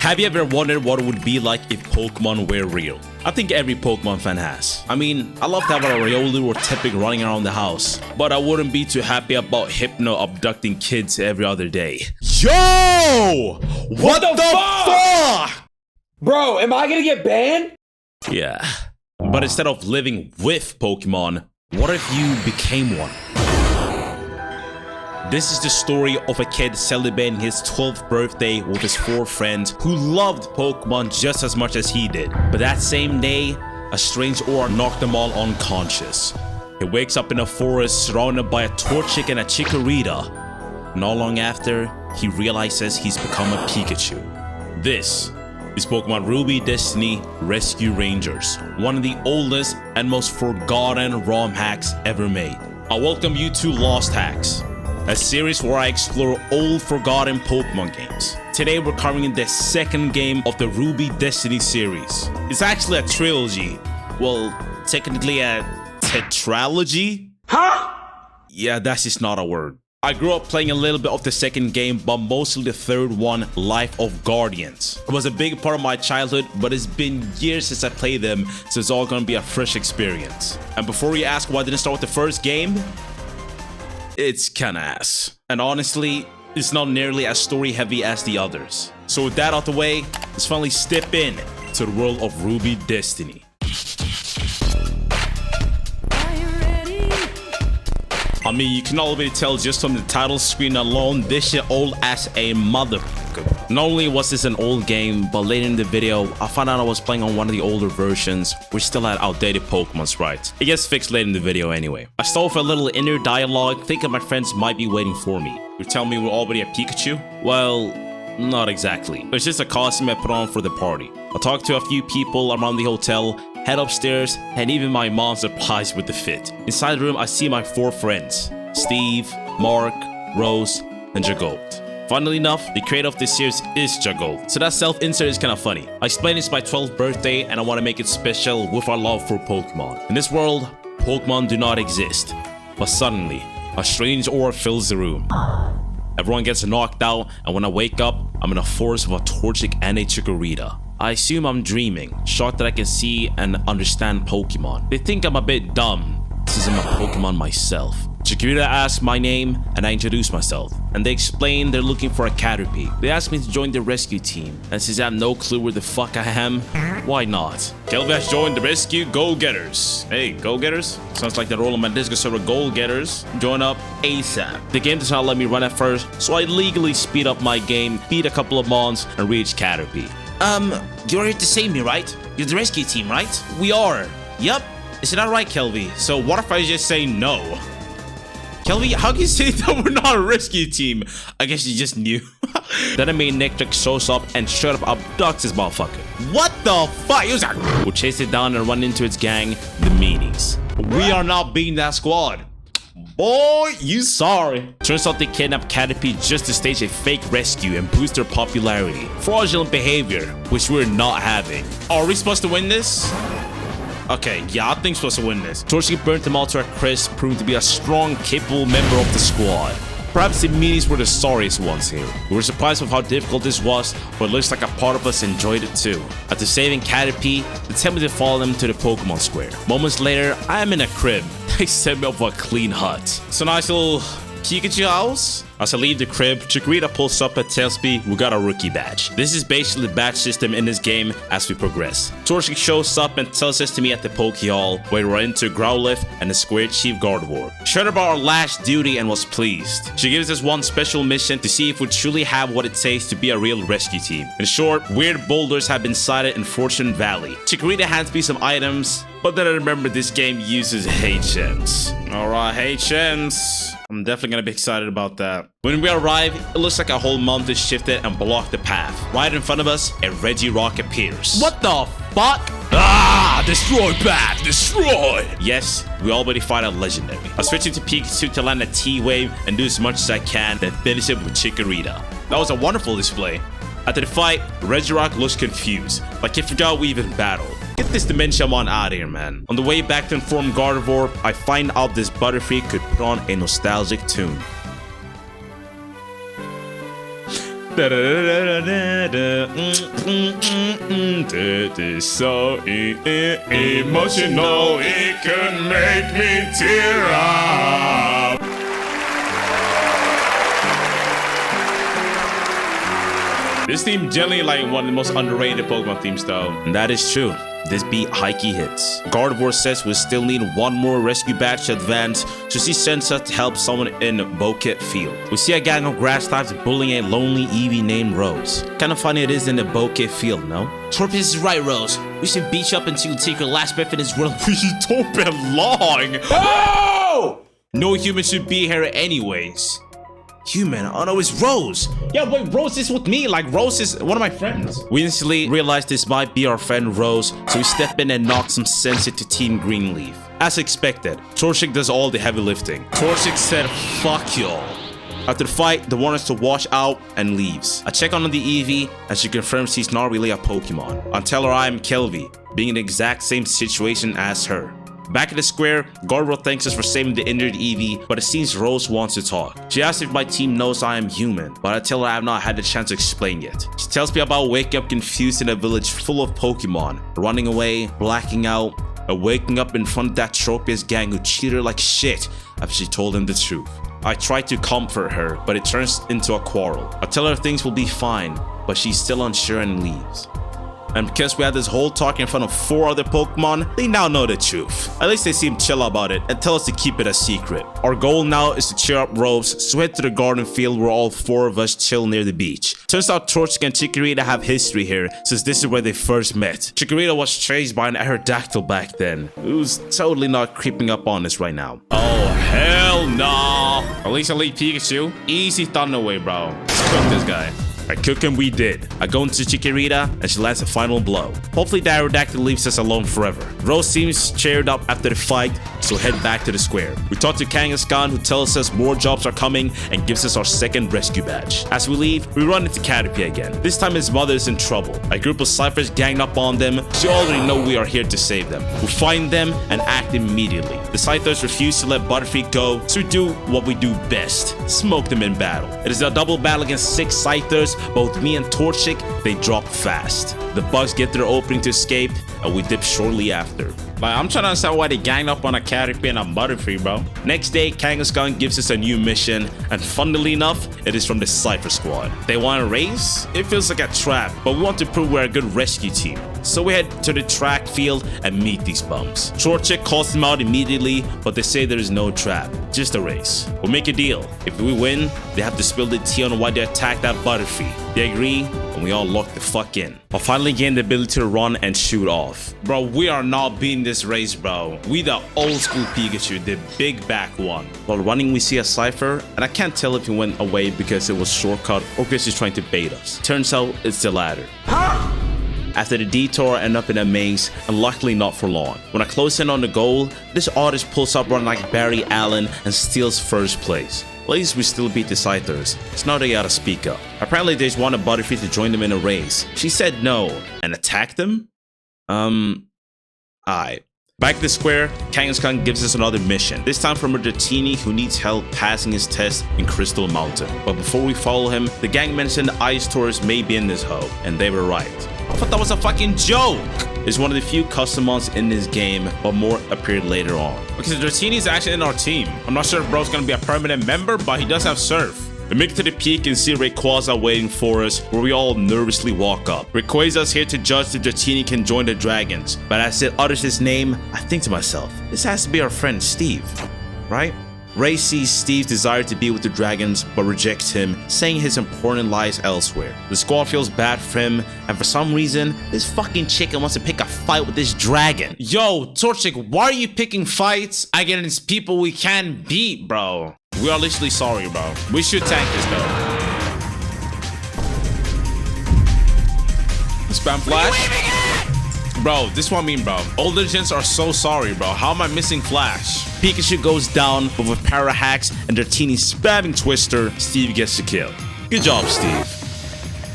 Have you ever wondered what it would be like if Pokemon were real? I think every Pokemon fan has. I mean, I love to have a Riolu or Tepig running around the house, but I wouldn't be too happy about Hypno abducting kids every other day. Yo! What the fuck? Bro, am I gonna get banned? Yeah. But instead of living with Pokemon, what if you became one? This is the story of a kid celebrating his 12th birthday with his 4 friends who loved Pokemon just as much as he did. But that same day, a strange aura knocked them all unconscious. He wakes up in a forest surrounded by a Torchic and a Chikorita. Not long after, he realizes he's become a Pikachu. This is Pokemon Ruby Destiny Rescue Rangers, one of the oldest and most forgotten ROM hacks ever made. I welcome you to Lost Hacks, a series where I explore old forgotten Pokemon games. Today we're covering the second game of the Ruby Destiny series. It's actually a trilogy. Well, technically a tetralogy? Huh? Yeah, that's just not a word. I grew up playing a little bit of the second game, but mostly the third one, Life of Guardians. It was a big part of my childhood, but it's been years since I played them, so it's all gonna be a fresh experience. And before you ask why I didn't start with the first game, it's kinda ass. And honestly, it's not nearly as story heavy as the others. So with that out the way, let's finally step in to the world of Ruby Destiny. I mean, you can already tell just from the title screen alone, this shit old as a motherfucker. Not only was this an old game, but later in the video, I found out I was playing on one of the older versions, which still had outdated Pokemon sprites. It gets fixed later in the video anyway. I stole for a little inner dialogue, thinking my friends might be waiting for me. You're telling me we're already a Pikachu? Well, not exactly. It's just a costume I put on for the party. I talked to a few people around the hotel, head upstairs, and even my mom surprised with the fit. Inside the room, I see my 4 friends, Steve, Mark, Rose, and Jagold. Funnily enough, the creator of this series is Jagold, so that self-insert is kinda funny. I explained it's my 12th birthday and I want to make it special with our love for Pokemon. In this world, Pokemon do not exist, but suddenly, a strange aura fills the room. Everyone gets knocked out, and when I wake up, I'm in a forest with a Torchic and a Chikorita. I assume I'm dreaming, shocked that I can see and understand Pokemon. They think I'm a bit dumb, since I'm a Pokemon myself. Chikorita asks my name, and I introduce myself, and they explain they're looking for a Caterpie. They ask me to join the rescue team, and since I have no clue where the fuck I am, why not? Kelvin has joined the rescue go-getters. Hey, go-getters? Sounds like the role of my Discord server goal-getters. Join up ASAP. The game does not let me run at first, so I legally speed up my game, beat a couple of mons, and reach Caterpie. You're here to save me, right? You're the rescue team, right? We are. Yup. Is that right, Kelvy? So what if I just say no? Kelvy, how can you say that we're not a rescue team? I guess you just knew. Then a main Nectar shows up and straight up abducts this motherfucker. What the fuck? He was like, we'll chase it down and run into its gang, the Meanies. We are not beating that squad. Boy, you sorry. Turns out they kidnapped Caterpie just to stage a fake rescue and boost their popularity. Fraudulent behavior, which we're not having. Are we supposed to win this? Okay, yeah, I think we're supposed to win this. Torchic burnt them all to a crisp, proving to be a strong, capable member of the squad. Perhaps the Meanies were the sorriest ones here. We were surprised with how difficult this was, but it looks like a part of us enjoyed it too. After saving Caterpie, they tell me to follow them to the Pokemon Square. Moments later, I am in a crib. They set me up for a clean hut. It's a nice little Pikachu house. As I leave the crib, Chikorita pulls up and tells me we got a rookie badge. This is basically the badge system in this game as we progress. Torchic shows up and tells us to meet at the Poke Hall, where we run into Growlithe and the Square Chief Gardevoir. She heard about our last duty and was pleased. She gives us one special mission to see if we truly have what it takes to be a real rescue team. In short, weird boulders have been sighted in Fortune Valley. Chikorita hands me some items, but then I remember this game uses HMs. Alright, HMs. I'm definitely gonna be excited about that. When we arrive, it looks like a whole mountain shifted and blocked the path. Right in front of us, a Regirock appears. What the fuck? Ah! Destroy path! Destroy! Yes, we already fight a legendary. I switch into Pikachu to land a T-Wave and do as much as I can, then finish it with Chikorita. That was a wonderful display. After the fight, Regirock looks confused, like he forgot we even battled. Get this dementia mon out of here, man. On the way back to inform Gardevoir, I find out this Butterfree could put on a nostalgic tune. It is so emotional, it could make me tear up. This theme generally like one of the most underrated Pokemon themes though. And that is true. This beat Heike hits. Gardevoir says we still need one more rescue badge to advance, so she sends us to help someone in Bouquet Field. We see a gang of grass types bullying a lonely Eevee named Rose. Kinda funny it is in the Bouquet Field, no? Torpus is right, Rose. We should beat you up until you take your last breath in this world. We don't belong. Oh! No human should be here anyways. Human? Oh no, it's Rose. Yeah, wait, Rose is with me. Like, Rose is one of my friends. We instantly realized this might be our friend Rose, so we step in and knock some sense into Team Greenleaf. As expected, Torchic does all the heavy lifting. Torchic said, fuck y'all. After the fight, they want us to wash out and leaves. I check on the Eevee, and she confirms she's not really a Pokemon. I tell her I am Kelvy, being in the exact same situation as her. Back at the square, Gardevoir thanks us for saving the injured Eevee, but it seems Rose wants to talk. She asks if my team knows I am human, but I tell her I have not had the chance to explain yet. She tells me about waking up confused in a village full of Pokemon, running away, blacking out, and waking up in front of that Tropius gang who treated her like shit after she told him the truth. I try to comfort her, but it turns into a quarrel. I tell her things will be fine, but she's still unsure and leaves. And because we had this whole talk in front of 4 other Pokemon, they now know the truth. At least they seem chill about it and tell us to keep it a secret. Our goal now is to cheer up Rose, so head to the garden field where all 4 of us chill near the beach. Turns out Torchic and Chikorita have history here, since this is where they first met. Chikorita was chased by an Aerodactyl back then, who's totally not creeping up on us right now. Oh, hell no! At least Elite Pikachu. Easy Thunder Wave, bro. Let's cook this guy. I cook him, we did. I go into Chikorita, and she lands a final blow. Hopefully the Aerodactyl leaves us alone forever. Rose seems cheered up after the fight, so head back to the square. We talk to Kangaskhan, who tells us more jobs are coming and gives us our second rescue badge. As we leave, we run into Caterpie again. This time his mother is in trouble. A group of Cyphers gang up on them. She already know we are here to save them. We find them and act immediately. The Cyphers refuse to let Butterfree go, so we do what we do best. Smoke them in battle. It is a double battle against 6 Cyphers. Both me and Torchic, they drop fast. The bugs get their opening to escape, and we dip shortly after. Like, I'm trying to understand why they ganged up on a Caterpie and a Butterfree, bro. Next day, Kangaskhan gives us a new mission, and funnily enough, it is from the Cypher Squad. They want a race? It feels like a trap, but we want to prove we're a good rescue team. So we head to the track field and meet these bums. Torchic calls them out immediately, but they say there is no trap, just a race. We'll make a deal. If we win, they have to spill the tea on why they attacked that Butterfree. They agree, and we all lock the fuck in. I'll finally gain the ability to run and shoot off. Bro, we are not beating this race, bro. We the old school Pikachu, the big back one. While running, we see a Cypher, and I can't tell if he went away because it was shortcut or because he's trying to bait us. Turns out it's the latter. After the detour, I end up in a maze, and luckily not for long. When I close in on the goal, this artist pulls up running like Barry Allen and steals first place. At least we still beat the Cythers, so now they gotta speak up. Apparently they just wanted Butterfree to join them in a race. She said no, and attacked them? Aight. Back at the square, Kangaskhan gives us another mission, this time from a Dratini who needs help passing his test in Crystal Mountain. But before we follow him, the gang mentioned ice tours may be in this hoe, and they were right. I thought that was a fucking joke! It's one of the few custom-mons in this game, but more appeared later on. Because Dratini is actually in our team. I'm not sure if bro's gonna be a permanent member, but he does have Surf. We make it to the peak and see Rayquaza waiting for us, where we all nervously walk up. Rayquaza's here to judge if Dratini can join the Dragons, but as it utters his name, I think to myself, this has to be our friend Steve, right? Ray sees Steve's desire to be with the Dragons, but rejects him, saying his important lies elsewhere. The squad feels bad for him, and for some reason, this fucking chicken wants to pick a fight with this dragon. Yo, Torchic, why are you picking fights against people we can't beat, bro? We are literally sorry, bro. We should tank this, though. Spam Flash? Bro, this one mean, bro. Old legends are so sorry, bro. How am I missing Flash? Pikachu goes down, but with Para Hacks and Dratini spamming Twister, Steve gets the kill. Good job, Steve.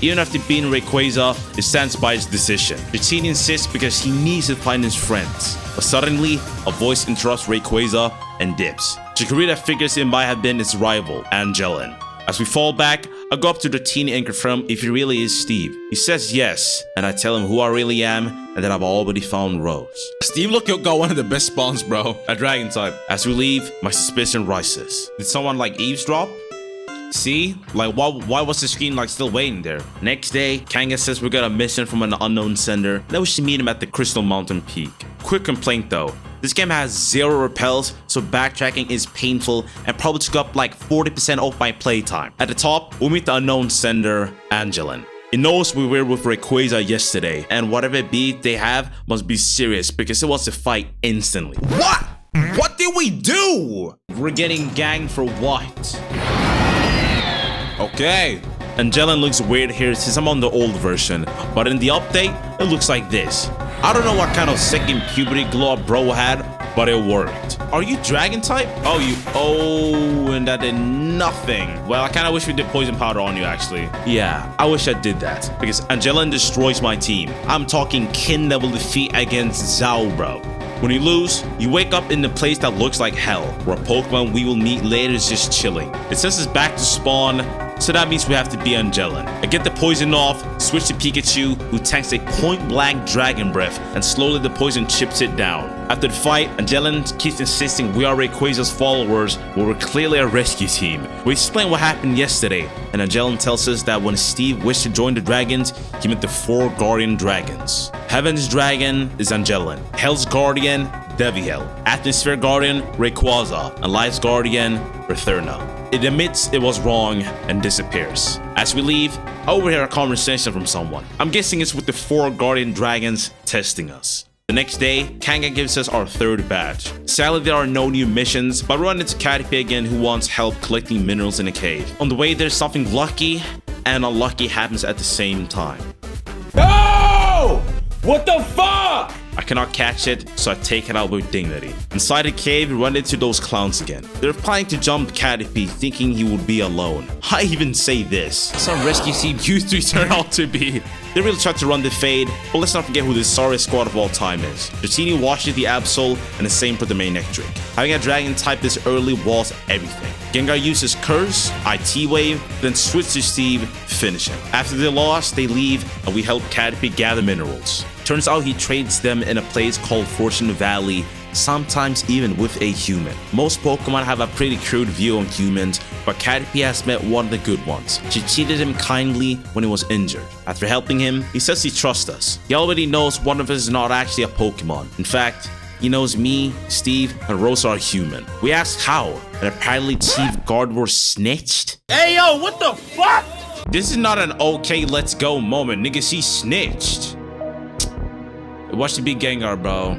Even after beating Rayquaza, he stands by his decision. Dratini insists because he needs to find his friends. But suddenly, a voice interrupts Rayquaza and dips. Chikorita figures it might have been his rival, Angelin. As we fall back, I go up to the teen and confirm if he really is Steve. He says yes, and I tell him who I really am and that I've already found Rose. Steve, look, you got one of the best spawns, bro. A dragon type. As we leave, my suspicion rises. Did someone like eavesdrop? See? Like, why was the screen like still waiting there? Next day, Kanga says we got a mission from an unknown sender that we should meet him at the Crystal Mountain Peak. Quick complaint though. This game has 0 repels, so backtracking is painful and probably took up like 40% of my playtime. At the top, we meet the unknown sender, Angelin. It knows we were with Rayquaza yesterday, and whatever beat they have must be serious because it wants to fight instantly. What? What did we do? We're getting ganged for what? Okay. Angelin looks weird here since I'm on the old version, but in the update, it looks like this. I don't know what kind of second puberty glow up bro had, but it worked. Are you dragon type? Oh, and that did nothing. Well, I kind of wish we did poison powder on you actually. Yeah, I wish I did that because Angelin destroys my team. I'm talking kin level defeat against Zao, bro. When you lose, you wake up in a place that looks like hell, where a Pokemon we will meet later is just chilling. It sends us back to spawn, so that means we have to be Angelin. I get the poison off, switch to Pikachu, who tanks a point-blank Dragon Breath, and slowly the poison chips it down. After the fight, Angelin keeps insisting we are Rayquaza's followers, but we're clearly a rescue team. We explain what happened yesterday, and Angelin tells us that when Steve wished to join the dragons, he meant the 4 Guardian Dragons. Heaven's Dragon is Angelin, Hell's Guardian, Deviel, Atmosphere Guardian, Rayquaza, and Life's Guardian, Retherna. It admits it was wrong and disappears. As we leave, I overhear a conversation from someone. I'm guessing it's with the 4 Guardian Dragons testing us. The next day, Kanga gives us our 3rd badge. Sadly, there are no new missions, but we run into Caterpie again who wants help collecting minerals in a cave. On the way, there's something lucky and unlucky happens at the same time. Oh! What the fuck? I cannot catch it, so I take it out with dignity. Inside the cave, we run into those clowns again. They're planning to jump Caterpie, thinking he would be alone. I even say this. Some rescue team you 3 turn out to be. They really tried to run the fade, but let's not forget who the sorriest squad of all time is. Dratini washes the Absol, and the same for the main Ectric. Having a dragon type this early walls everything. Gengar uses Curse, IT Wave, then switch to Steve, finish him. After they lost, they leave, and we help Caterpie gather minerals. Turns out he trades them in a place called Fortune Valley, sometimes even with a human. Most Pokemon have a pretty crude view on humans, but Caterpie has met one of the good ones. She treated him kindly when he was injured. After helping him, he says he trusts us. He already knows one of us is not actually a Pokemon. In fact, he knows me, Steve, and Rose are human. We ask how, and apparently Chief Gardevoir snitched. Hey yo, what the fuck? This is not an okay let's go moment, nigga, she snitched. Watch the big Gengar, bro.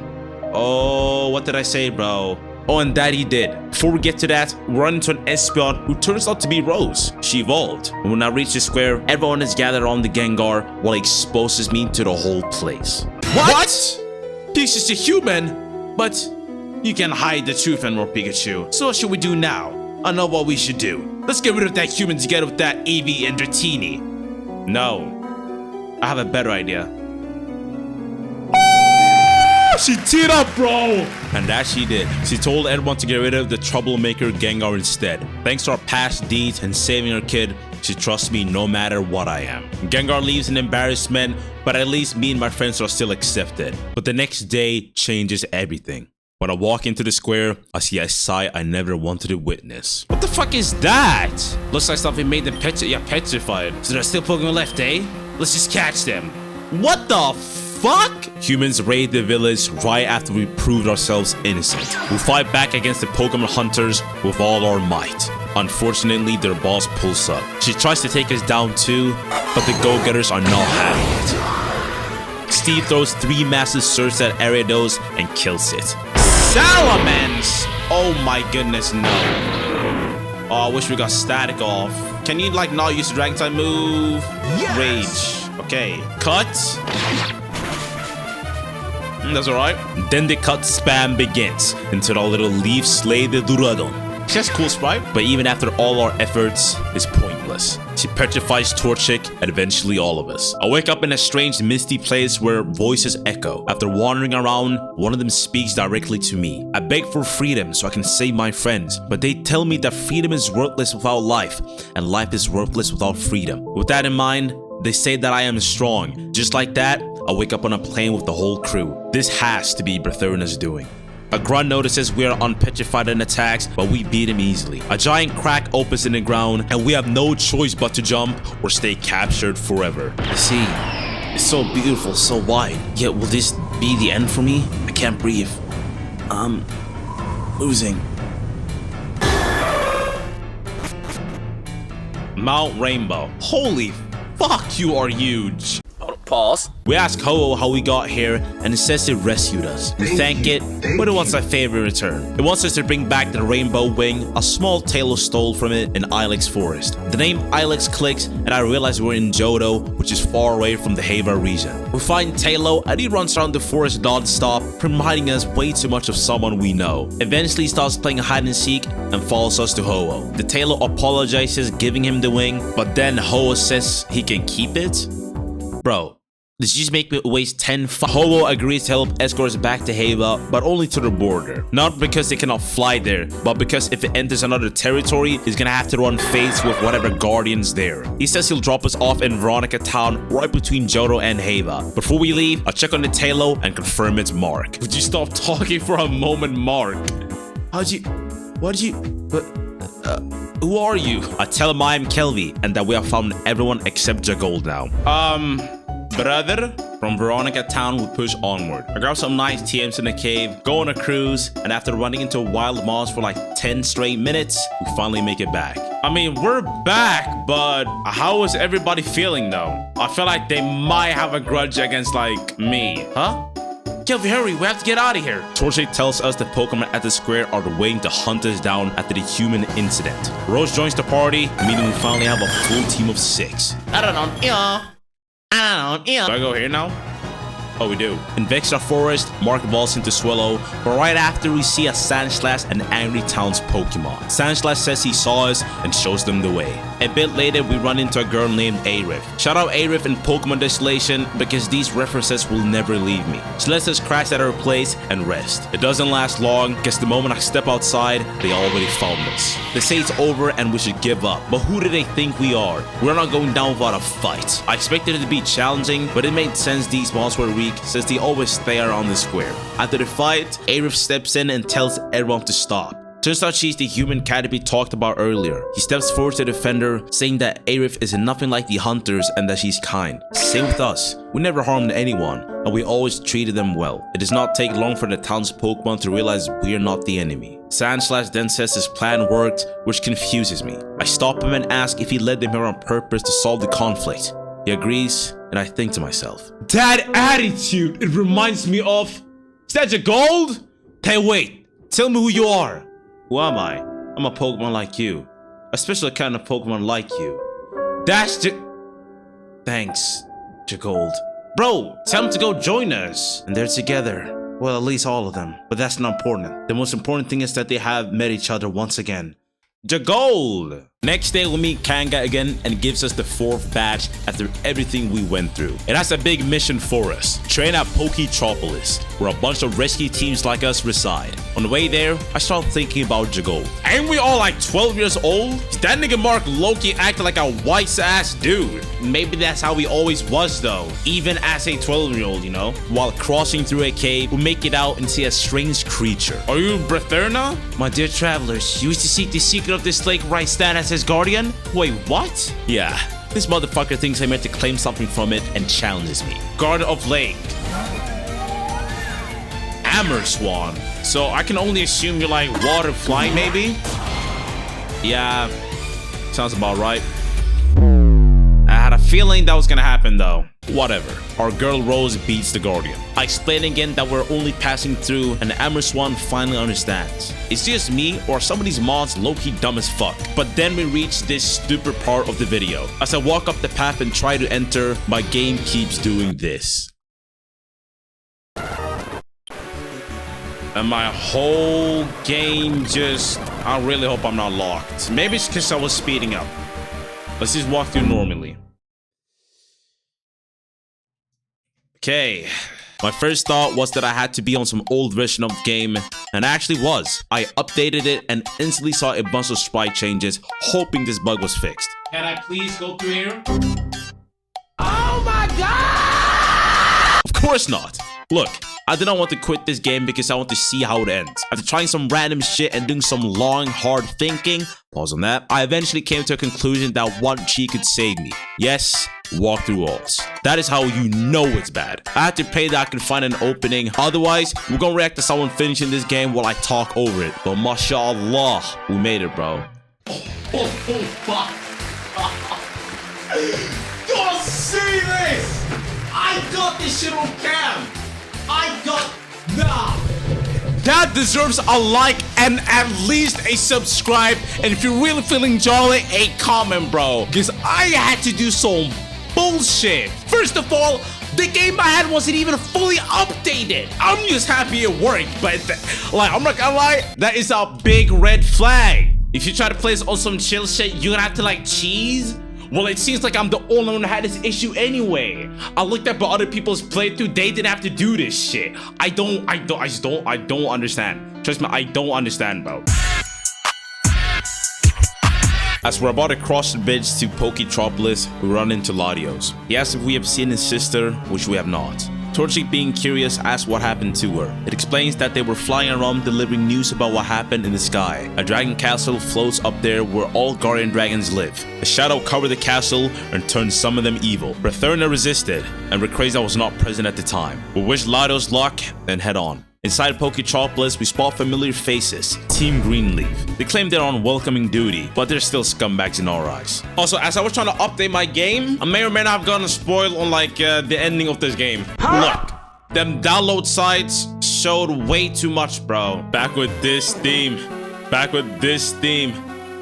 Oh, what did I say, bro? Oh, and that he did. Before we get to that, we run into an Espeon who turns out to be Rose. She evolved. And when I reach the square, everyone is gathered on the Gengar while he exposes me to the whole place. What? He's just a human, but you can hide the truth and more Pikachu. So what should we do now? I know what we should do. Let's get rid of that human together with that Eevee and Dratini. No, I have a better idea. She teed up, bro! And that she did. She told everyone to get rid of the troublemaker Gengar instead. Thanks to our past deeds and saving her kid, she trusts me no matter what I am. Gengar leaves in embarrassment, but at least me and my friends are still accepted. But the next day changes everything. When I walk into the square, I see a sight I never wanted to witness. What the fuck is that? Looks like something made them petrified. So there's still Pokemon left, eh? Let's just catch them. What the fuck? Humans raid the village right after we proved ourselves innocent. We fight back against the Pokemon hunters with all our might. Unfortunately, their boss pulls up. She tries to take us down too, but the go-getters are not having it. Steve throws 3 massive surges at Ariados and kills it. Salamence! Oh my goodness, no. Oh, I wish we got static off. Can you like not use the dragon type move? Yes. Rage. Okay. Cut. That's alright. Then the cut spam begins until our little leaf slay the Duradon. She has cool sprite, but even after all our efforts, it's pointless. us. She petrifies Torchic and eventually all of us. I wake up in a strange misty place where voices echo. After wandering around, one of them speaks directly to me. I beg for freedom so I can save my friends, but they tell me that freedom is worthless without life, and life is worthless without freedom. With that in mind, they say that I am strong. Just like that, I wake up on a plane with the whole crew. This has to be Bertherna's doing. A grunt notices we are unpetrified and attacks, but we beat him easily. A giant crack opens in the ground, and we have no choice but to jump or stay captured forever. The sea is so beautiful, so wide. Yet will this be the end for me? I can't breathe. I'm losing. Mount Rainbow. Holy fuck, you are huge. Pause. We ask Ho-Oh how we got here, and it says it rescued us. We thank it, but it wants a favor in return. It wants us to bring back the Rainbow Wing, a small Tailo stole from it in Ilex Forest. The name Ilex clicks, and I realize we're in Johto, which is far away from the Heva region. We find Tailo, and he runs around the forest non-stop, reminding us way too much of someone we know. Eventually, he starts playing hide and seek and follows us to Ho-Oh. The Tailo apologizes, giving him the wing, but then Ho-Oh says he can keep it? Bro. This just make me waste 10 Ho-Oh agrees to help escort us back to Heva, but only to the border. Not because they cannot fly there, but because if it enters another territory, he's gonna have to run face with whatever guardians there. He says he'll drop us off in Veronica Town, right between Johto and Heva. Before we leave, I'll check on the Tailo and confirm it's Mark. Would you stop talking for a moment, Mark? Who are you? I tell him I am Kelvy, and that we have found everyone except Jagold now. Brother, from Veronica Town, we push onward. I grab some nice TMs in the cave, go on a cruise, and after running into wild moths for like 10 straight minutes, we finally make it back. I mean, we're back, but how is everybody feeling though? I feel like they might have a grudge against like me. Huh? Kelvy, hurry, we have to get out of here. Torchic tells us the Pokemon at the square are waiting to hunt us down after the human incident. Rose joins the party, meaning we finally have a full team of 6. I don't know, Do I go here now? Oh, we do. In Vextra Forest, Mark evolves into Swallow, but right after we see a Sandslash and Angry Town's Pokemon. Sandslash says he saw us and shows them the way. A bit later, we run into a girl named Arif. Shout out Arif in Pokemon Desolation because these references will never leave me. She lets us crash at her place and rest. It doesn't last long because the moment I step outside, they already found us. They say it's over and we should give up, but who do they think we are? We're not going down without a fight. I expected it to be challenging, but it made sense these balls were weak since they always stay around the square. After the fight, Arif steps in and tells everyone to stop. Turns out she's the human Caterpie talked about earlier. He steps forward to defend her, saying that Arif is nothing like the hunters and that she's kind. Same with us. We never harmed anyone, and we always treated them well. It does not take long for the town's Pokemon to realize we are not the enemy. Sandslash then says his plan worked, which confuses me. I stop him and ask if he led them here on purpose to solve the conflict. He agrees, and I think to myself, that attitude, it reminds me of... Is that your gold? Hey, wait. Tell me who you are. Who am I? I'm a Pokemon like you. A special kind of Pokemon like you. That's Thanks, Jagold. Bro, tell them to go join us. And they're together. Well, at least all of them. But that's not important. The most important thing is that they have met each other once again. Jagold! Next day, we meet Kanga again and gives us the 4th badge after everything we went through. It has a big mission for us. Train at Poketropolis, where a bunch of rescue teams like us reside. On the way there, I start thinking about Jagold. Ain't we all like 12 years old? That nigga Mark Loki acted like a wise-ass dude. Maybe that's how he always was though. Even as a 12-year-old, you know? While crossing through a cave, we make it out and see a strange creature. Are you Bertherna? My dear travelers, you wish to seek the secret of this lake where I stand as his guardian? Wait, what? Yeah, this motherfucker thinks I meant to claim something from it and challenges me. Guardian of Lake. Amerswan. So I can only assume you're like water flying maybe? Yeah, sounds about right. I had a feeling that was gonna happen though. Whatever. Our girl Rose beats the Guardian. I explain again that we're only passing through and Amerswan finally understands. It's just me or some of these mods low-key dumb as fuck. But then we reach this stupid part of the video. As I walk up the path and try to enter, my game keeps doing this. And my whole game just... I really hope I'm not locked. Maybe it's because I was speeding up. Let's just walk through normally. Okay. My first thought was that I had to be on some old version of the game, and I actually was. I updated it and instantly saw a bunch of sprite changes, hoping this bug was fixed. Can I please go through here? Oh my god! Of course not. Look, I did not want to quit this game because I want to see how it ends. After trying some random shit and doing some long, hard thinking, pause on that, I eventually came to a conclusion that one cheat could save me. Yes, walkthrough alts. That is how you know it's bad. I had to pray that I could find an opening. Otherwise, we're gonna react to someone finishing this game while I talk over it. But mashallah, we made it, bro. Oh, fuck. Don't see this! I got this shit on cam! That deserves a like and at least a subscribe. And if you're really feeling jolly, a comment, bro. Because I had to do some bullshit. First of all, the game I had wasn't even fully updated. I'm just happy it worked, but like, I'm not gonna lie, that is a big red flag. If you try to play this on some chill shit, you're gonna have to like cheese. Well, it seems like I'm the only one who had this issue anyway. I looked up other people's playthrough, they didn't have to do this shit. I don't understand. Trust me, I don't understand, bro. As we're about to cross the bridge to Poketropolis, we run into Latios. He asks if we have seen his sister, which we have not. Torchic, being curious, asks what happened to her. It explains that they were flying around delivering news about what happened in the sky. A dragon castle floats up there where all guardian dragons live. A shadow covered the castle and turned some of them evil. Ratherna resisted, and Rayquaza was not present at the time. We wish Latios luck and head on. Inside Poketropolis, we spot familiar faces, Team Greenleaf. They claim they're on welcoming duty, but they're still scumbags in our eyes. Also, as I was trying to update my game, I may or may not have gotten a spoil on like the ending of this game. Look, them download sites showed way too much, bro. Back with this theme.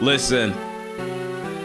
Listen.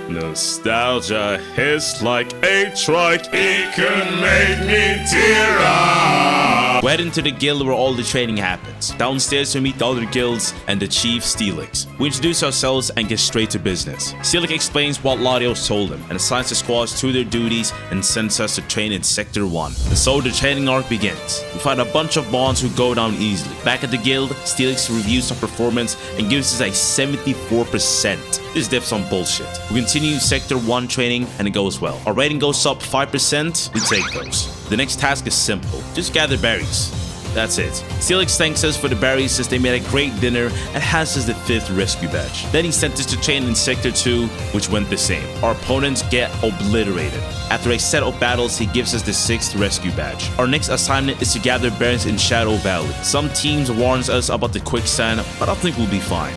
Nostalgia hits like a trike. It can make me tear up. We head into the guild where all the training happens. Downstairs we meet the other guilds and the chief, Steelix. We introduce ourselves and get straight to business. Steelix explains what Latios told him and assigns the squads to their duties and sends us to train in Sector 1. And so the training arc begins. We find a bunch of bonds who go down easily. Back at the guild, Steelix reviews our performance and gives us a 74%. This dips some bullshit. We continue Sector 1 training and it goes well. Our rating goes up 5%, we take those. The next task is simple. Just gather berries. That's it. Steelix thanks us for the berries since they made a great dinner and has us the 5th rescue badge. Then he sent us to train in Sector 2, which went the same. Our opponents get obliterated. After a set of battles, he gives us the 6th rescue badge. Our next assignment is to gather berries in Shadow Valley. Some teams warns us about the quicksand, but I think we'll be fine.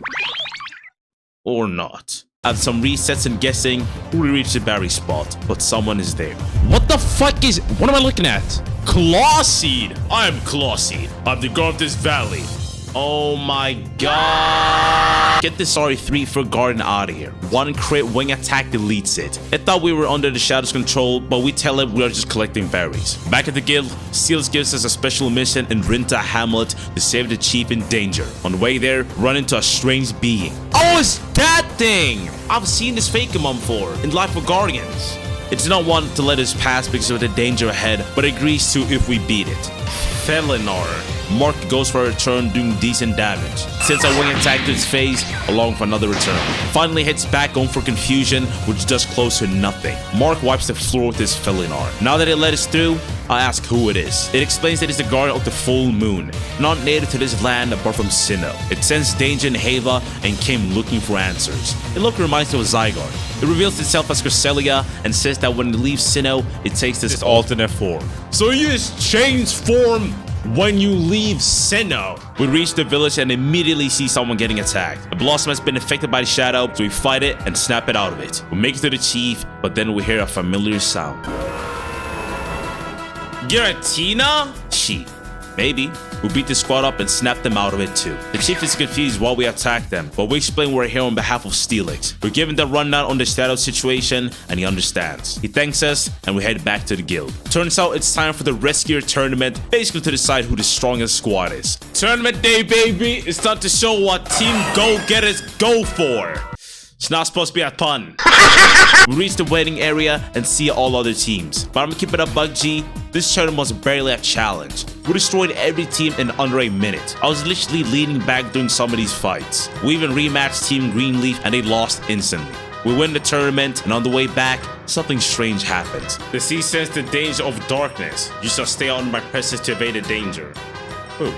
Or not. After some resets and guessing, we reach the berry spot, but someone is there. What the fuck is... What am I looking at? Clawseed! I am Clawseed. I'm the god of this valley. Oh my god. Get this RE3 for Garden out of here. One crit wing attack deletes it. I thought we were under the Shadow's control, but we tell him we are just collecting berries. Back at the guild, Steelix gives us a special mission in Rinta Hamlet to save the chief in danger. On the way there, run into a strange being. Oh, it's that thing! I've seen this Pokémon before in Life of Guardians. It does not want to let us pass because of the danger ahead, but agrees to if we beat it. Felinar. Mark goes for a return, doing decent damage. Sends a wing attack to his face, along for another return. Finally hits back on for confusion, which does close to nothing. Mark wipes the floor with his Felinar. Now that it let us through, I ask who it is. It explains that it's the guardian of the full moon, not native to this land apart from Sinnoh. It sensed danger in Hava and came looking for answers. It look reminds me of Zygarde. It reveals itself as Cresselia and says that when it leaves Sinnoh, it takes this alternate form. So you just change form when you leave Sinnoh. We reach the village and immediately see someone getting attacked. The blossom has been affected by the shadow, so we fight it and snap it out of it. We make it to the chief, but then we hear a familiar sound. Giratina? She. Maybe. We beat the squad up and snap them out of it too. The chief is confused while we attack them, but we explain we're here on behalf of Steelix. We're given the rundown on the shadow situation and he understands. He thanks us and we head back to the guild. Turns out it's time for the rescue tournament, basically to decide who the strongest squad is. Tournament day, baby! It's time to show what Team Go-Getters go for. It's not supposed to be a pun. We reach the waiting area and see all other teams. But I'm gonna keep it up, Bug G. This tournament was barely a challenge. We destroyed every team in under a minute. I was literally leaning back during some of these fights. We even rematched Team Greenleaf and they lost instantly. We win the tournament, and on the way back, something strange happens. The sea sensed the danger of darkness. You shall stay on my presence to evade the danger. Ooh.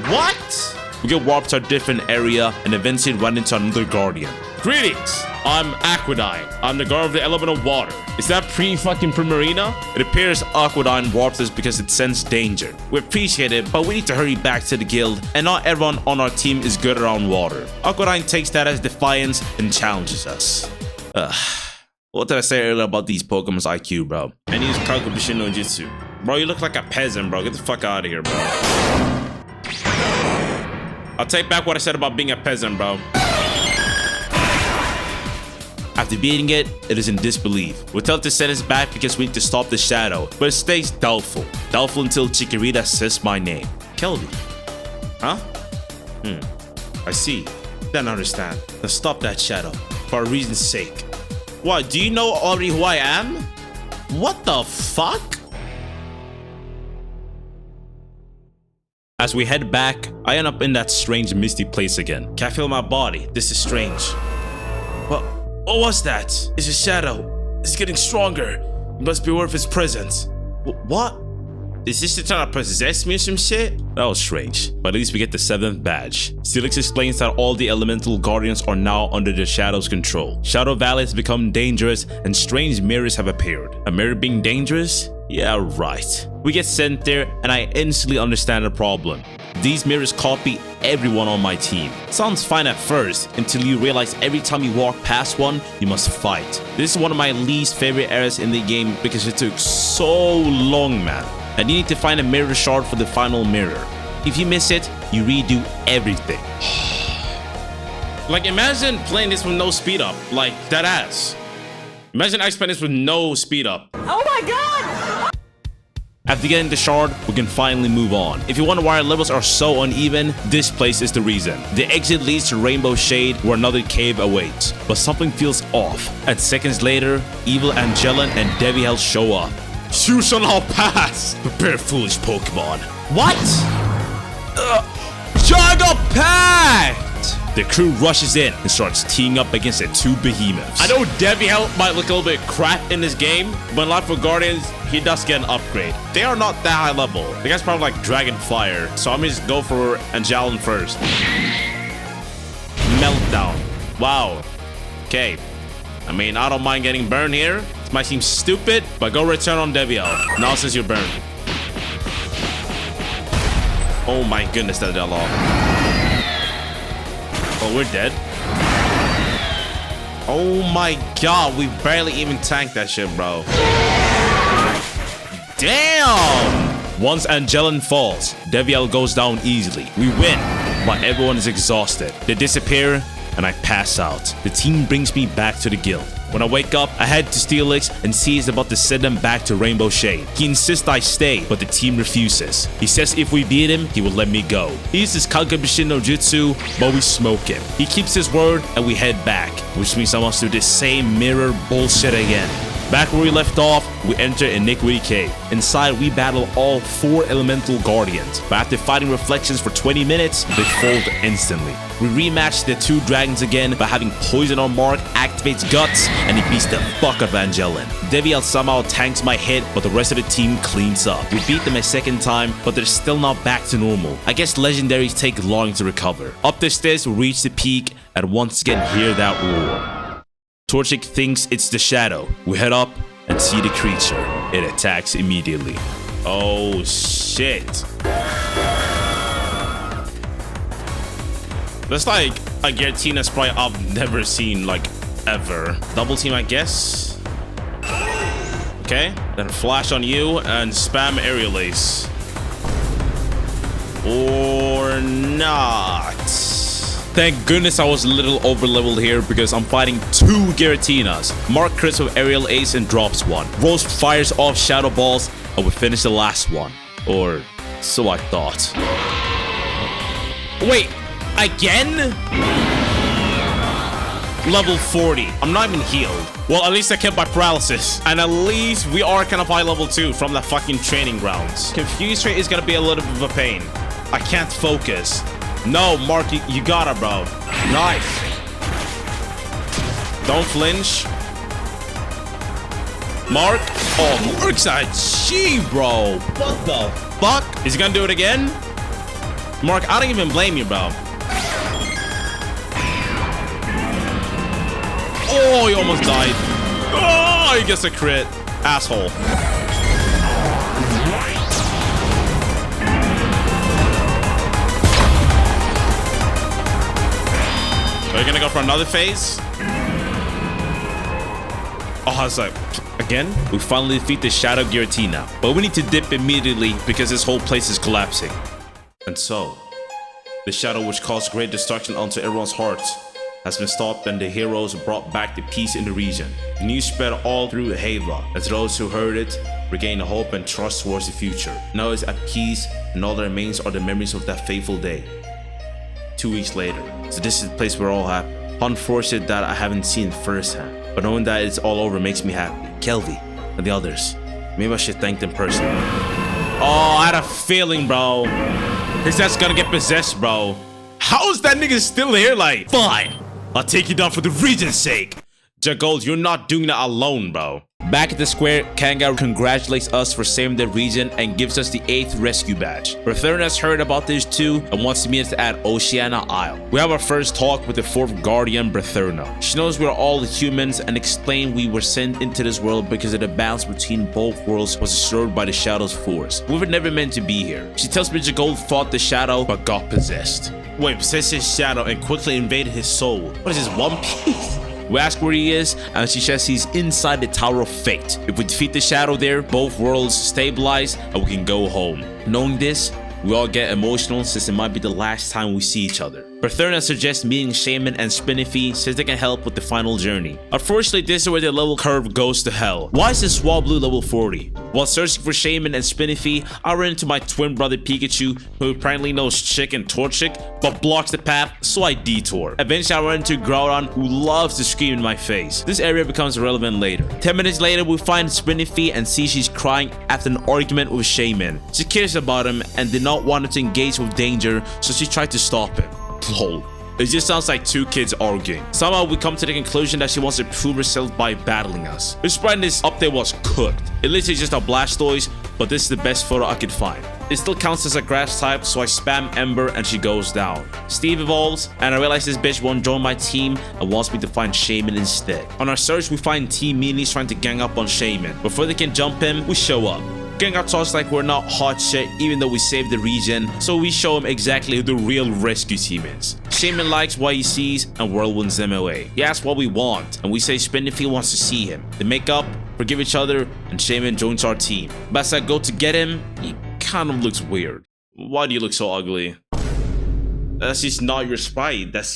What? We get warped to a different area and eventually run into another guardian. Greetings! I'm Aquadine. I'm the guard of the element of water. Is that pre-fucking Primarina? It appears Aquadine warped us because it sensed danger. We appreciate it, but we need to hurry back to the guild, and not everyone on our team is good around water. Aquadine takes that as defiance and challenges us. What did I say earlier about these Pokemon's IQ, bro? And use Kakubishi no Jutsu. Bro, you look like a peasant, bro. Get the fuck out of here, bro. I'll take back what I said about being a peasant, bro. After beating it, it is in disbelief. We're told to send us back because we need to stop the shadow, but it stays doubtful. Doubtful until Chikorita says my name. Kelvin. Huh? I see. Then understand. Now stop that shadow, for a reason's sake. What, do you know already who I am? What the fuck? As we head back, I end up in that strange misty place again. Can't feel my body. This is strange. What was that? It's a shadow. It's getting stronger. It must be worth its presence. What? Is this trying to possess me or some shit? That was strange, but at least we get the 7th badge. Steelix explains that all the elemental guardians are now under the Shadow's control. Shadow Valley has become dangerous and strange mirrors have appeared. A mirror being dangerous? Yeah, right. We get sent there and I instantly understand the problem. These mirrors copy everyone on my team. Sounds fine at first, until you realize every time you walk past one, you must fight. This is one of my least favorite areas in the game because it took so long, man. And you need to find a mirror shard for the final mirror. If you miss it, you redo everything. Like, imagine playing this with no speed up. Like, that ass. Imagine I spent this with no speed up. Oh my god! After getting the shard, we can finally move on. If you wonder why our levels are so uneven, this place is the reason. The exit leads to Rainbow Shade, where another cave awaits. But something feels off. And seconds later, Evil Angelin and Deviel show up. You shall not pass! Prepare, foolish Pokemon. What? Jaga Pact! The crew rushes in and starts teeing up against the 2 behemoths. I know Deviel might look a little bit crap in this game, but in Life for Guardians, he does get an upgrade. They are not that high level. The guy's probably like Dragon Fire, so I'm gonna just go for Angelin first. Meltdown. Wow. Okay. I mean, I don't mind getting burned here. This might seem stupid, but go return on Deviel. Now since you're burned. Oh my goodness, that dealt off. Oh, we're dead. Oh my god, we barely even tanked that shit, bro. Damn! Once Angelin falls, Deviel goes down easily. We win, but everyone is exhausted. They disappear, and I pass out. The team brings me back to the guild. When I wake up, I head to Steelix and see he's about to send them back to Rainbow Shade. He insists I stay, but the team refuses. He says if we beat him, he will let me go. He uses Kagebushi no Jutsu, but we smoke him. He keeps his word and we head back, which means I must do the same mirror bullshit again. Back where we left off, we enter Iniquity Cave. Inside, we battle all 4 elemental guardians, but after fighting reflections for 20 minutes, they fold instantly. We rematch the 2 dragons again by having Poison on Mark activates Guts, and he beats the fuck out of Angelin. Deviel somehow tanks my hit, but the rest of the team cleans up. We beat them a second time, but they're still not back to normal. I guess legendaries take long to recover. Up the stairs, we reach the peak, and once again hear that roar. Torchic thinks it's the shadow. We head up and see the creature. It attacks immediately. Oh shit. That's like a Giratina sprite I've never seen, like, ever. Double team, I guess. Okay, then flash on you and spam aerial ace. Or not. Thank goodness I was a little over leveled here because I'm fighting 2 Giratinas. Mark crits with aerial ace and drops 1. Rose fires off shadow balls and we finish the last one. Or so I thought. Wait, again? level 40. I'm not even healed. Well, at least I kept my paralysis. And at least we are kind of high level 2 from the fucking training grounds. Kelvistrike is gonna be a little bit of a pain. I can't focus. No, Mark, you gotta, bro. Nice. Don't flinch. Mark. Oh, Mark's a G, bro. What the fuck? Is he gonna do it again? Mark, I don't even blame you, bro. Oh, he almost died. Oh, he gets a crit. Asshole. Are you gonna go for another phase? Oh, it's like, again? We finally defeat the Shadow Giratina, but we need to dip immediately because this whole place is collapsing. And so, the shadow which caused great destruction onto everyone's hearts has been stopped and the heroes brought back the peace in the region. The news spread all through Hava as those who heard it regained hope and trust towards the future. Now it's at peace and all that remains are the memories of that fateful day. 2 weeks later. So this is the place where all happened. Unfortunate that I haven't seen it firsthand, but knowing that it's all over makes me happy. Kelvy and the others. Maybe I should thank them personally. Oh, I had a feeling, bro. His dad's gonna get possessed, bro. How is that nigga still here? Like, fine. I'll take you down for the region's sake. Jagold, you're not doing that alone, bro. Back at the square, Kanga congratulates us for saving the region and gives us the 8th rescue badge. Brethren has heard about this too and wants to meet us at Oceana Isle. We have our first talk with the 4th Guardian, Bretherna. She knows we're all humans and explained we were sent into this world because of the balance between both worlds was disturbed by the Shadow's force. We were never meant to be here. She tells me Jagold fought the Shadow but got possessed. Wait, possessed his Shadow and quickly invaded his soul. What is this, One Piece? We ask where he is, and she says he's inside the Tower of Fate. If we defeat the Shadow there, both worlds stabilize and we can go home. Knowing this, we all get emotional since it might be the last time we see each other. Bretherna suggests meeting Shaman and Spinify since they can help with the final journey. Unfortunately, this is where the level curve goes to hell. Why is this Swablu level 40? While searching for Shaman and Spinify, I ran into my twin brother Pikachu, who apparently knows Chick and Torchic, but blocks the path, so I detour. Eventually, I run into Groudon, who loves to scream in my face. This area becomes relevant later. 10 minutes later, we find Spinify and see she's crying after an argument with Shaman. She cares about him and did not want him to engage with danger, so she tried to stop him. Lol. It just sounds like two kids arguing. Somehow we come to the conclusion that she wants to prove herself by battling us. This sprite in this update was cooked. It literally just a Blastoise, but this is the best photo I could find. It still counts as a grass type, so I spam Ember and she goes down. Steve evolves, and I realize this bitch won't join my team and wants me to find Shaman instead. On our search, we find Team Meanies trying to gang up on Shaman. Before they can jump him, we show up. Gengar talks like we're not hot shit even though we saved the region, so we show him exactly who the real rescue team is. Shaman likes what he sees and whirlwinds them away. He asks what we want, and we say Spinify wants to see him. They make up, forgive each other, and Shaman joins our team. But as I go to get him, he kind of looks weird. Why do you look so ugly? That's just not your sprite. That's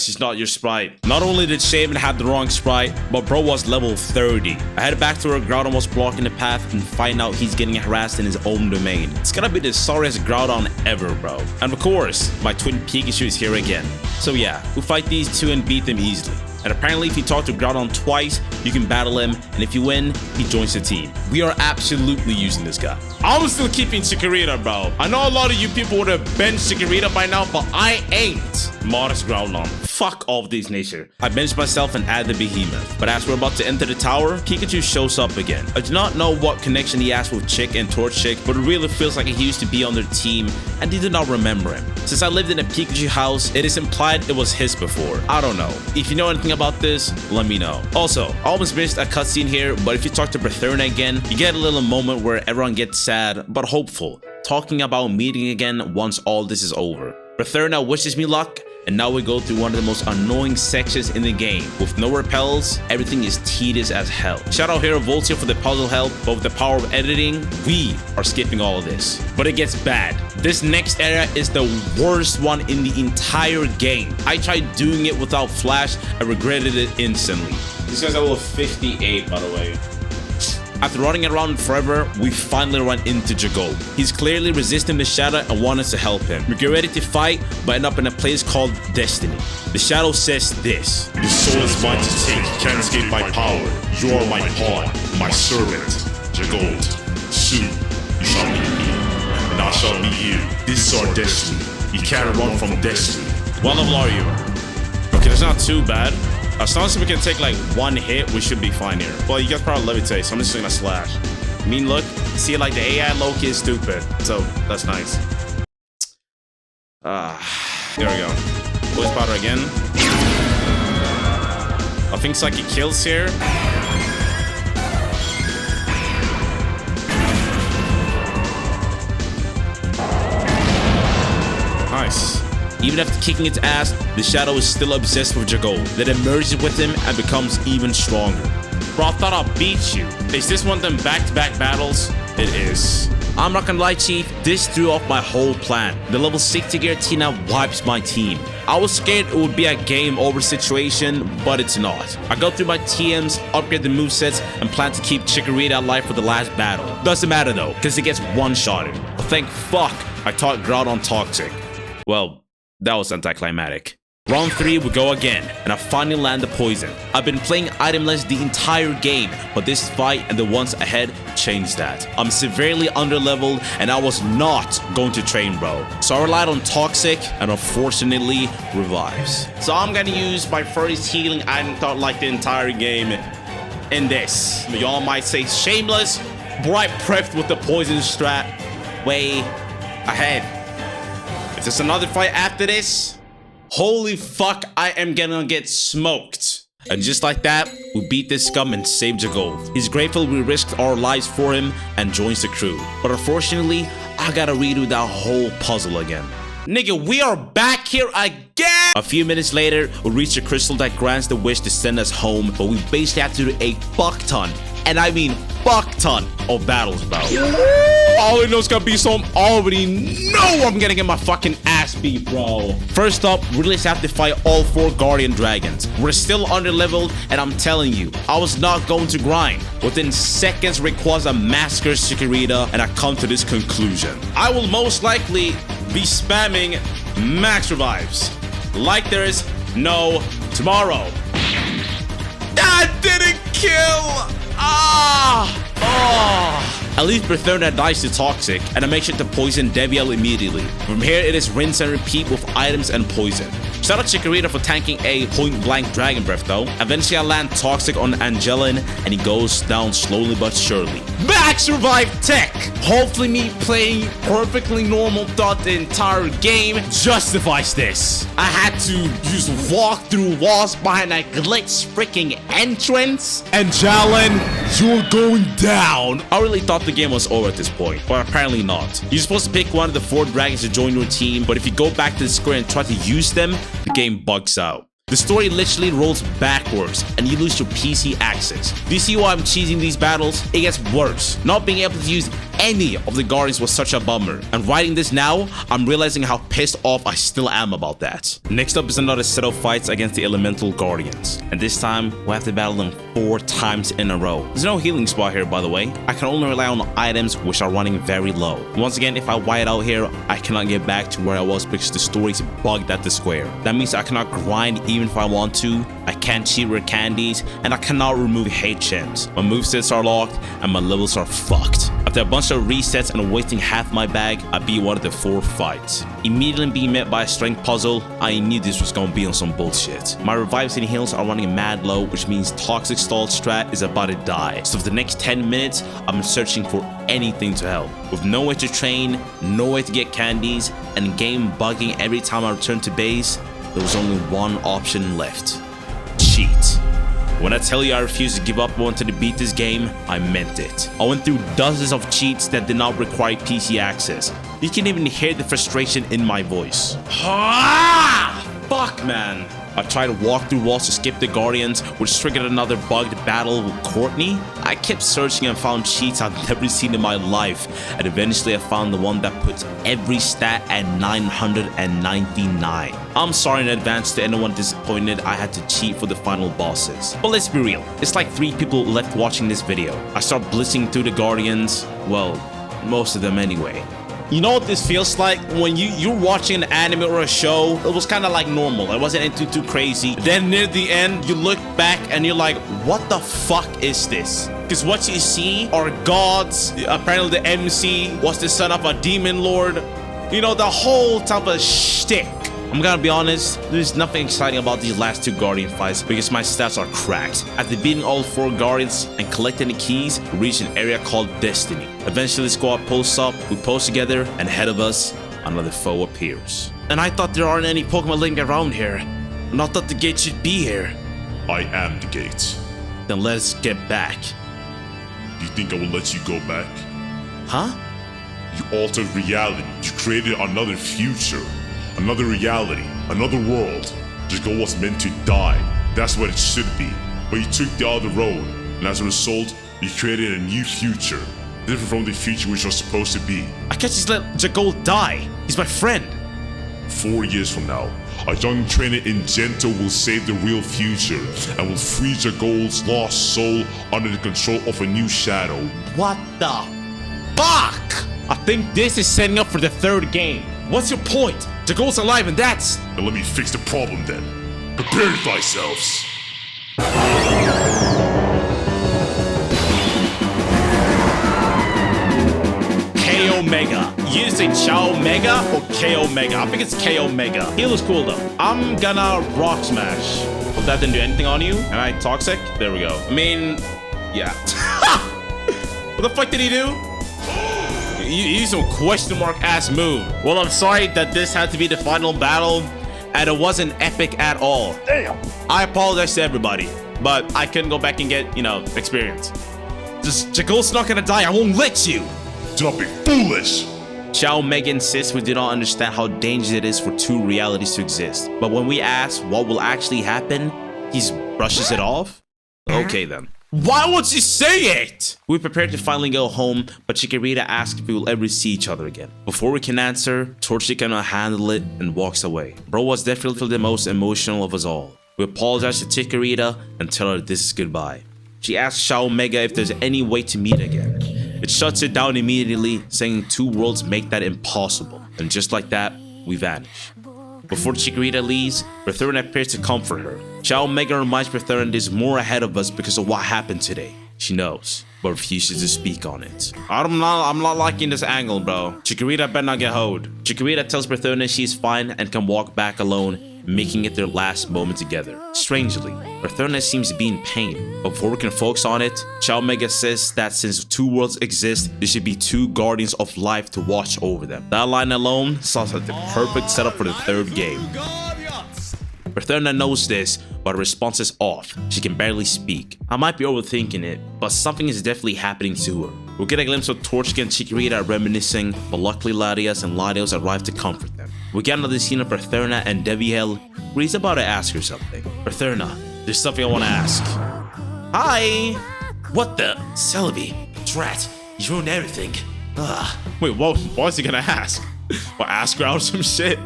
just not your sprite. Not only did Shaman have the wrong sprite, but bro was level 30. I head back to where Groudon was blocking the path and find out he's getting harassed in his own domain. It's gonna be the sorriest Groudon ever, bro. And of course, my twin Pikachu is here again. So yeah, we fight these two and beat them easily. And apparently if you talk to Groudon twice, you can battle him, and if you win, he joins the team. We are absolutely using this guy. I'm still keeping Chikorita, bro. I know a lot of you people would have benched Chikorita by now, but I ain't. Modest Groudon. Fuck all of these nature. I benched myself and added the Behemoth. But as we're about to enter the tower, Pikachu shows up again. I do not know what connection he has with Chick and Torchic, but it really feels like he used to be on their team, and they do not remember him. Since I lived in a Pikachu house, it is implied it was his before. I don't know. If you know anything about this, let me know. Also, I almost missed a cutscene here, but if you talk to Bretherna again, you get a little moment where everyone gets sad, but hopeful, talking about meeting again once all this is over. Bretherna wishes me luck, and now we go through one of the most annoying sections in the game. With no repels, everything is tedious as hell. Shout out Hero Voltia for the puzzle help, but with the power of editing, we are skipping all of this. But it gets bad. This next area is the worst one in the entire game. I tried doing it without Flash and regretted it instantly. This guy's level 58, by the way. After running around forever, we finally run into Jagol. He's clearly resisting the shadow and want us to help him. We get ready to fight, but end up in a place called Destiny. The shadow says this. Your soul is mine to take, can't escape my power. You are my pawn, my servant. Jagol, soon you shall meet me, and I shall meet you. This is our destiny. You can't run from destiny. What level are you? Okay, that's not too bad. As long as we can take like one hit, we should be fine here. Well, you guys probably levitate, so I'm just gonna slash. I mean, look, see, like the AI Loki is stupid, so that's nice. There we go. Voice powder again. I think psychic kills here. Nice. Even after kicking its ass, the shadow is still obsessed with Jagol. Then it merges with him and becomes even stronger. Bro, I thought I'd beat you. Is this one of them back-to-back battles? It is. I'm not gonna lie, Chief, this threw off my whole plan. The level 60 gear Tina wipes my team. I was scared it would be a game over situation, but it's not. I go through my TMs, upgrade the movesets, and plan to keep Chikorita alive for the last battle. Doesn't matter though, because it gets one-shotted. But thank fuck I taught Grout on Toxic. Well, that was anticlimactic. Round 3, we go again, and I finally land the poison. I've been playing itemless the entire game, but this fight and the ones ahead changed that. I'm severely underleveled, and I was not going to train, bro. So I relied on Toxic, and unfortunately, revives. So I'm gonna use my first healing item thought like the entire game in this. Y'all might say shameless, but I prepped with the poison strat way ahead. If there's another fight after this, holy fuck, I am gonna get smoked. And just like that, we beat this scum and saved Jagol. He's grateful we risked our lives for him and joins the crew. But unfortunately, I gotta redo that whole puzzle again. Nigga, we are back here again! A few minutes later, we reach a crystal that grants the wish to send us home, but we basically have to do a fuck ton, and I mean fuck ton, of battles, bro. All I know is gonna be some already know I'm gonna get my fucking ass beat, bro. First up, we really have to fight all 4 Guardian Dragons. We're still underleveled, and I'm telling you, I was not going to grind. Within seconds, Rayquaza massacres Chikorita, and I come to this conclusion. I will most likely be spamming max revives like there is no tomorrow. That didn't kill! At least Bertherna dies to Toxic, and I make sure to poison Deviel immediately. From here, it is rinse and repeat with items and poison. Shout out Chikorita for tanking a point-blank Dragon Breath though. Eventually I land Toxic on Angelin, and he goes down slowly but surely. Max Revive Tech! Hopefully me playing perfectly normal thought the entire game justifies this. I had to just walk through walls behind a glitch freaking entrance. Angelin, you're going down. I really thought the game was over at this point, but apparently not. You're supposed to pick one of the 4 dragons to join your team, but if you go back to the square and try to use them, the game bugs out. The story literally rolls backwards and you lose your PC access. Do you see why I'm cheesing these battles? It gets worse. Not being able to use any of the Guardians was such a bummer. And writing this now, I'm realizing how pissed off I still am about that. Next up is another set of fights against the Elemental Guardians. And this time, we'll have to battle them 4 times in a row. There's no healing spot here, by the way. I can only rely on items which are running very low. Once again, if I white out here, I cannot get back to where I was because the story's bugged at the square. That means I cannot grind even if I want to. I can't cheat rare candies, and I cannot remove hate gems. My movesets are locked, and my levels are fucked. After a bunch of resets and wasting half my bag, I beat one of the 4 fights. Immediately being met by a strength puzzle, I knew this was gonna be on some bullshit. My revives and heals are running mad low, which means Toxic stall strat is about to die. So for the next 10 minutes, I'm searching for anything to help. With no way to train, no way to get candies, and game bugging every time I return to base, there was only one option left. Cheat. When I tell you I refuse to give up and wanted to beat this game, I meant it. I went through dozens of cheats that did not require PC access. You can even hear the frustration in my voice. Fuck, man. I tried to walk through walls to skip the Guardians, which triggered another bugged battle with Courtney. I kept searching and found cheats I've never seen in my life, and eventually I found the one that puts every stat at 999. I'm sorry in advance to anyone disappointed I had to cheat for the final bosses. But let's be real, it's like 3 people left watching this video. I start blitzing through the Guardians, well, most of them anyway. You know what this feels like? When you're watching an anime or a show, it was kind of like normal. It wasn't anything too crazy. Then near the end, you look back and you're like, what the fuck is this? Because what you see are gods. Apparently the MC was the son of a demon lord. You know, the whole type of shtick. I'm gonna be honest, there's nothing exciting about these last 2 Guardian fights because my stats are cracked. After beating all 4 Guardians and collecting the keys, we reach an area called Destiny. Eventually the squad posts up, we pose together, and ahead of us, another foe appears. And I thought there aren't any Pokemon living around here. Not that the gate should be here. I am the gate. Then let's get back. Do you think I will let you go back? Huh? You altered reality. You created another future. Another reality, another world. Jago was meant to die. That's what it should be. But you took the other road, and as a result, you created a new future, different from the future which was supposed to be. I can't just let Jago die. He's my friend. 4 years from now, a young trainer in Gento will save the real future and will free Jago's lost soul under the control of a new shadow. What the fuck? I think this is setting up for the 3rd game. What's your point? Jago's alive and that's... Now let me fix the problem then. Prepare thyselves. K-Omega. You say Chow Mega or K-Omega? I think it's K-Omega. He looks cool though. I'm gonna Rock Smash. Well, that didn't do anything on you. Am I toxic? There we go. I mean, yeah. What the fuck did he do? You used some question mark ass move. Well, I'm sorry that this had to be the final battle, and it wasn't epic at all. Damn. I apologize to everybody, but I couldn't go back and get, you know, experience. Just Jago's not gonna die. I won't let you. Do not be foolish. Chow Mega insists we do not understand how dangerous it is for 2 realities to exist. But when we ask what will actually happen, he brushes it off. Okay then. Why would you say it? We prepare to finally go home, but Chikorita asks if we will ever see each other again. Before we can answer, Torchic cannot handle it and walks away. Bro was definitely the most emotional of us all. We apologize to Chikorita and tell her this is goodbye. She asks Xiao Mega if there's any way to meet again. It shuts it down immediately, saying 2 worlds make that impossible. And just like that, we vanish. Before Chikorita leaves, Berthurn appears to comfort her. Xiao Mega reminds Berthurn there's more ahead of us because of what happened today. She knows, but refuses to speak on it. I'm not liking this angle, bro. Chikorita better not get hoed. Chikorita tells Berthurn she's fine and can walk back alone, making it their last moment together. Strangely, Berthurn seems to be in pain. But before we can focus on it, Xiao Mega says that since 2 worlds exist, there should be 2 guardians of life to watch over them. That line alone sounds like the perfect setup for the 3rd game. Berthurn knows this, but her response is off. She can barely speak. I might be overthinking it, but something is definitely happening to her. We'll get a glimpse of Torchic and Chikorita reminiscing, but luckily Latias and Latios arrive to comfort them. We get another scene of Berthurn and Deviel, where he's about to ask her something. Berthurn, there's something I want to ask. Hi! What the? Celebi, drat, you ruined everything. Ugh. Wait, what is he gonna ask? Well, ask her out some shit?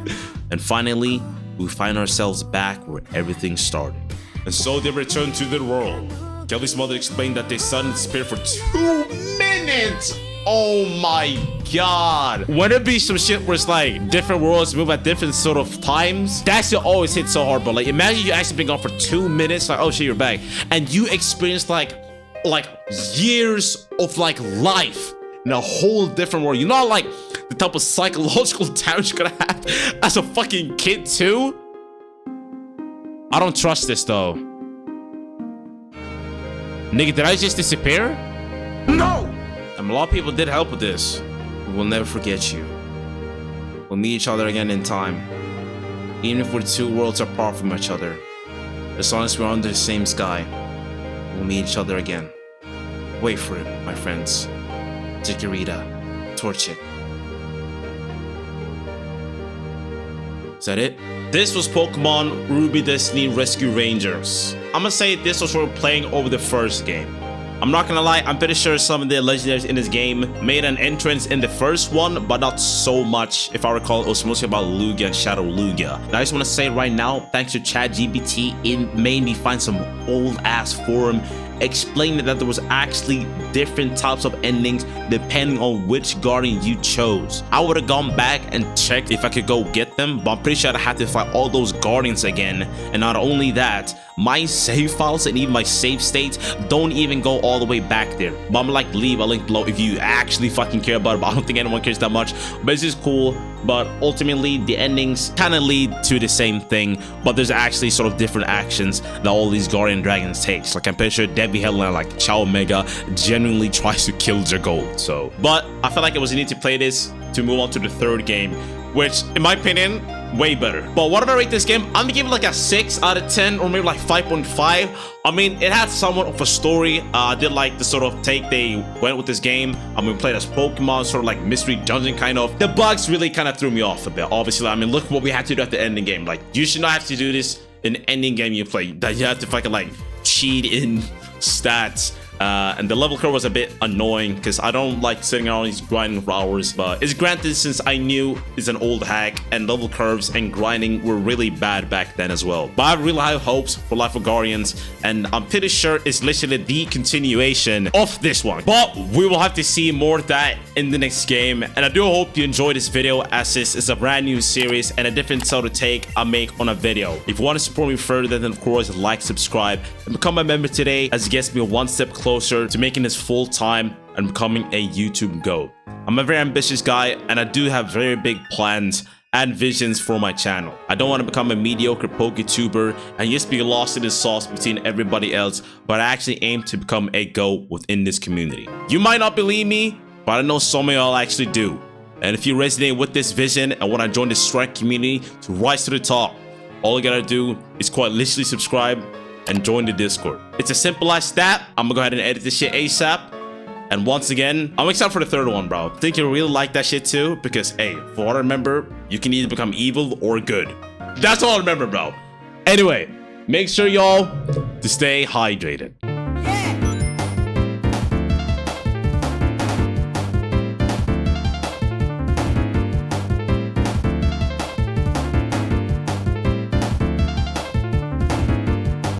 And finally, we find ourselves back where everything started. And so they return to their world. Kelly's mother explained that they suddenly disappeared for 2 minutes. Oh my god. Wouldn't it be some shit where it's like different worlds move at different sort of times? That shit always hits so hard, bro. Like imagine you actually been gone for 2 minutes, like oh shit, you're back. And you experienced like years of like life in a whole different world. You know like the type of psychological damage you're gonna have as a fucking kid too? I don't trust this though. Nigga, did I just disappear? No! And a lot of people did help with this. We will never forget you. We'll meet each other again in time. Even if we're 2 worlds apart from each other. As long as we're under the same sky, we'll meet each other again. Wait for it, my friends. Chikorita, Torchic. Is that it? This was Pokemon Ruby Destiny Rescue Rangers. I'm gonna say this was for playing over the first game. I'm not gonna lie, I'm pretty sure some of the legendaries in this game made an entrance in the first one, but not so much. If I recall, it was mostly about Lugia and Shadow Lugia. And I just want to say right now, thanks to ChatGPT, it made me find some old-ass forum explaining that there was actually different types of endings depending on which guardian you chose. I would have gone back and checked if I could go get them, but I'm pretty sure I had to fight all those guardians again. And not only that, my save files and even my save states don't even go all the way back there. But I'm gonna like leave a link below if you actually fucking care about it, but I don't think anyone cares that much. But it's just cool. But ultimately, the endings kind of lead to the same thing, but there's actually sort of different actions that all these guardian dragons takes. Like I'm pretty sure Debbie Helena, like Chow Mega, genuinely tries to kill Jagold. So, but I felt like it was neat to play this to move on to the third game, which in my opinion, way better. But what did I rate this game? I'm gonna give it like a 6 out of 10 or maybe like 5.5. I mean, it had somewhat of a story. I did like the sort of take they went with this game. I mean, we played as Pokemon, sort of like mystery dungeon kind of. The bugs really kind of threw me off a bit. Obviously, I mean, look what we had to do at the ending game. Like, you should not have to do this in any game you play. That you have to fucking like cheat in stats. And the level curve was a bit annoying because I don't like sitting around these grinding for hours, but it's granted since I knew it's an old hack and level curves and grinding were really bad back then as well. But I have really high hopes for Life of Guardians, and I'm pretty sure it's literally the continuation of this one. But we will have to see more of that in the next game, and I do hope you enjoyed this video, as this is a brand new series and a different sort of take I make on a video. If you want to support me further, then of course like, subscribe, and become a member today, as it gets me one step closer to making this full-time and becoming a YouTube GOAT. I'm a very ambitious guy, and I do have very big plans and visions for my channel. I don't want to become a mediocre PokeTuber and just be lost in the sauce between everybody else, but I actually aim to become a GOAT within this community. You might not believe me, but I know some of y'all actually do. And if you resonate with this vision and want to join the Strike community to rise to the top, all you gotta do is quite literally subscribe and join the Discord. It's as simple as that. I'm gonna go ahead and edit this shit ASAP. And once again, I'm excited for the third one, bro. I think you'll really like that shit too, because hey, for what I remember, you can either become evil or good. That's all I remember, bro. Anyway, make sure y'all to stay hydrated.